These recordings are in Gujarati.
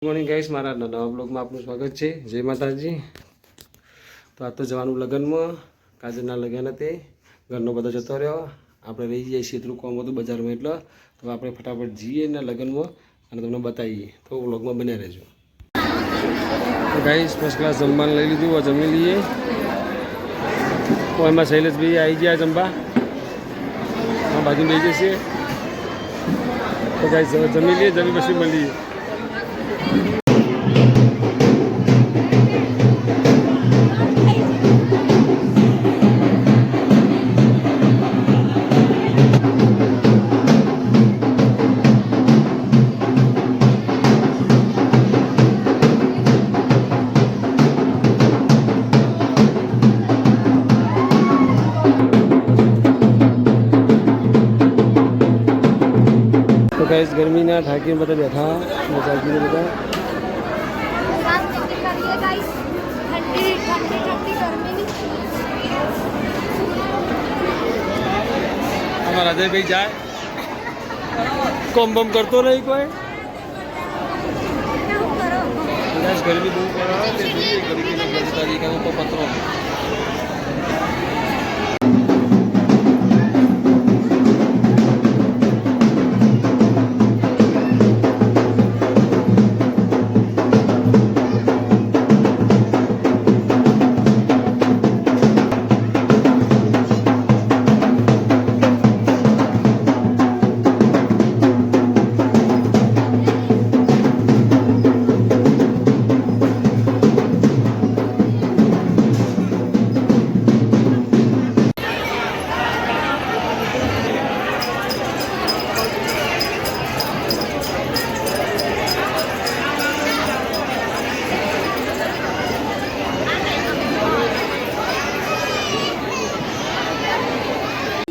મોર્નિંગ ગાઈસ, મારા નવા બ્લોગમાં આપનું સ્વાગત છે. જય માતાજી. તો આ તો જવાનું લગ્નમાં, કાજલના લગ્ન હતી, ઘરનો બધો જતો રહ્યો, આપણે રહી જઈએ છીએ એટલું કામ હતું બજારમાં, એટલે તો આપણે ફટાફટ જઈએ ને લગ્નમાં અને તમને બતાવીએ. તો બ્લોગમાં બન્યા રહેજો. તો ગાઈસ ફર્સ્ટ ક્લાસ જમવાનું લઈ લીધું, જમી લઈએ. તો એમાં શૈલેષભાઈ આવી ગયા જમવા, આ બાજુ લઈ જશે. તો ગાઈસ જમી લઈએ, જમી પછી મળીએ. गाइस गर्मी ना थाकी में बैठा मजा की બધા हमारा अजय भाई जाए कोम बम करतो नहीं कोई गाइस गर्मी बहुत पड़ रहा है गर्मी में बड़ी तारीख है तो पत्रों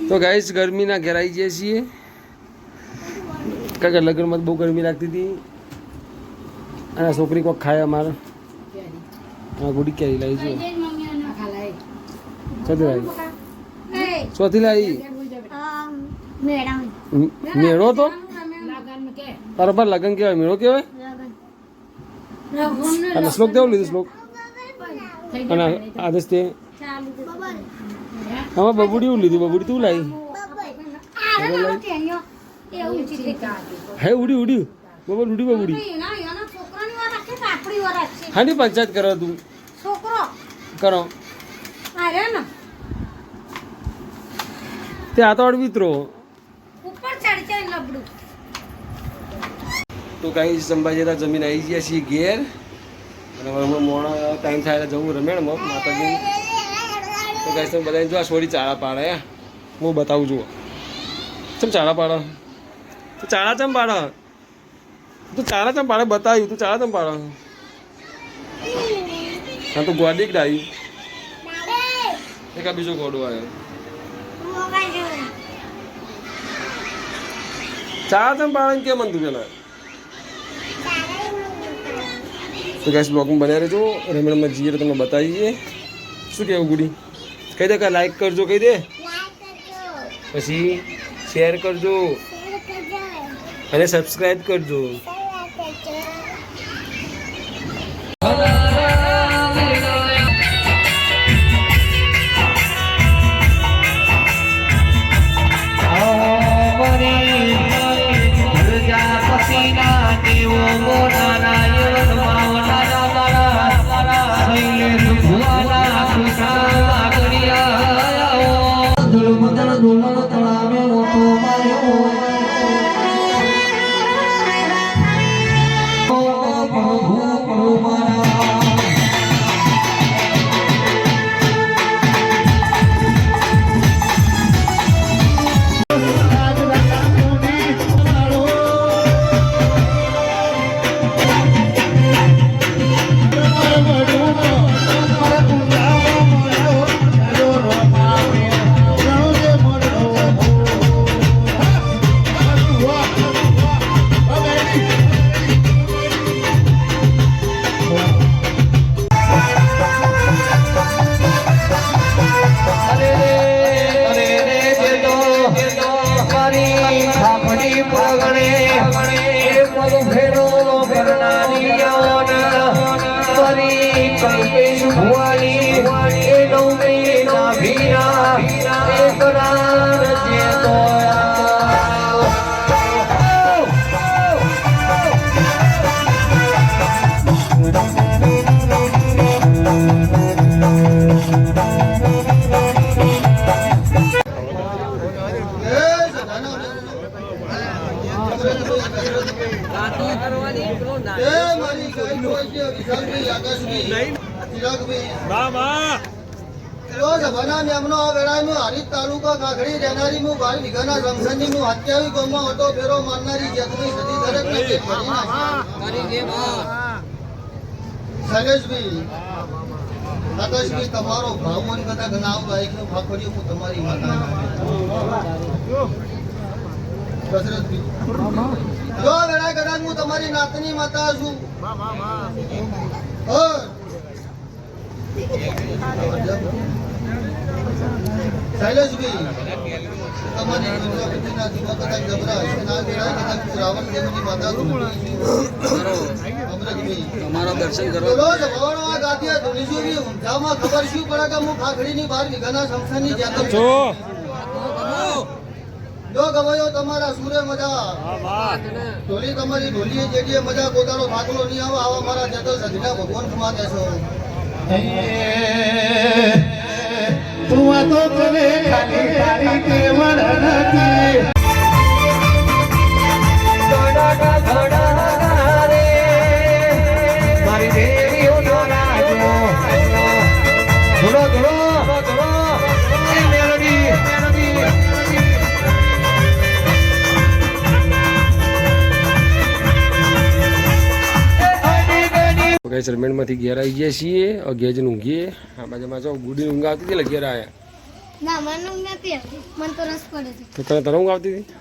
तो गाइस गर्मी ना घेर आई जाए छे क्या लगन में बहुत गर्मी लगती थी अरे छोकरी को खाए अमार हाँ गुड़ी क्या लाई जो चौथी लाई मेड़ो तो बराबर लगन क्या मेड़ो क्या श्लोक देव लीधु श्लोक आदेश ते हाँ बबुड़ी लीधी बबुड़ी तू लाई है उड़ी उड़ी बबल उड़ी बबुड़ी हाँ नहीं पंचायत करो तू करो ते आता और मित्रों ऊपर चढ़ जाए लबड़ू तो कहीं संभाजी था जमीन आई जी ऐसी घेर मोड़ा टाइम था जाऊँ रमेण में माता जी तो गाइस तुम बताइए जो आ छोरी चाड़ा पाड़ा है वो बताऊँ जो तुम चाड़ा पाड़ा तो चाड़ा चम पाड़ा तो चाड़ा चम पाड़ा बताई तू चाड़ा चम पाड़ा हाँ तो ग्वाडी डाई एक बीजो घोड़ो आयो चाड़ा चम पाड़ा क्या मन तू चला तो गाइस ब्लॉग में बने रहे जो रमेण में जीए तो तुम्हें बताइए शू क्या गुड़ी कही दे का लाइक करजो कही दे પછી શેર કરજો અને સબસ્ક્રાઇબ કરજો કલ્પેશ ભુવાની એ નવમીના ભીરા એકરાર જે દોયા તાલુકા કાકડી રહેનારી હું 12 વીઘાના રમસની હું 27 ગામમાં ઓટો ફેરો મારનારી જગની સદી દરેકને પેટ ભરી નાખી. શૈલેષભાઈ, આકાશભાઈ, તમારો ભાવ મન કરતા ગણાવ ગાયકનો ફાફડિયો હું તમારી માતા દશરથભાઈ, જો વેળા કદાચ હું તમારી નાતની માતા છું. શૈલેષભાઈ, તમારી વિદ્યાપતિના દીવા કદાચ ગભરા હશે ના વેળા કદાચ હું રાવણ દેવની માતા છું. અમરતભાઈ, તમારા દર્શન બોલો જ ભવાનો આ ગાદિયા ધૂણીશું બી ઊંઝામાં ખબર શું પડે કે હું ખાખડીની 12 વીઘાના સંસ્થાની જાતર છું. જો ગવાયો તમારા સુરે મજા ઢોલી તમારી ઢોલીએ જેડીએ મજા પોતાનો ભાગલો નહીં આવે આવા મારા જતો સજના ભગવાન ખમા દેશો. તું આ તો તને ખાલી તારી કેવળ નથી મારી દેવીઓ રાજો ધોડો ધોડો એ મેલડી ગઈ સરમેણમાંથી ઘેર આવી ગયા છીએ ઘેર જઈને ઊંઘીએ આ બાજુમાં જો ગુડી ઊંઘ આવતી હતી એટલે ઘેર આવ્યા ના મને ઊંઘ નથી આવતી મને તો રસ પડે છે તો તને ઊંઘ આવતી હતી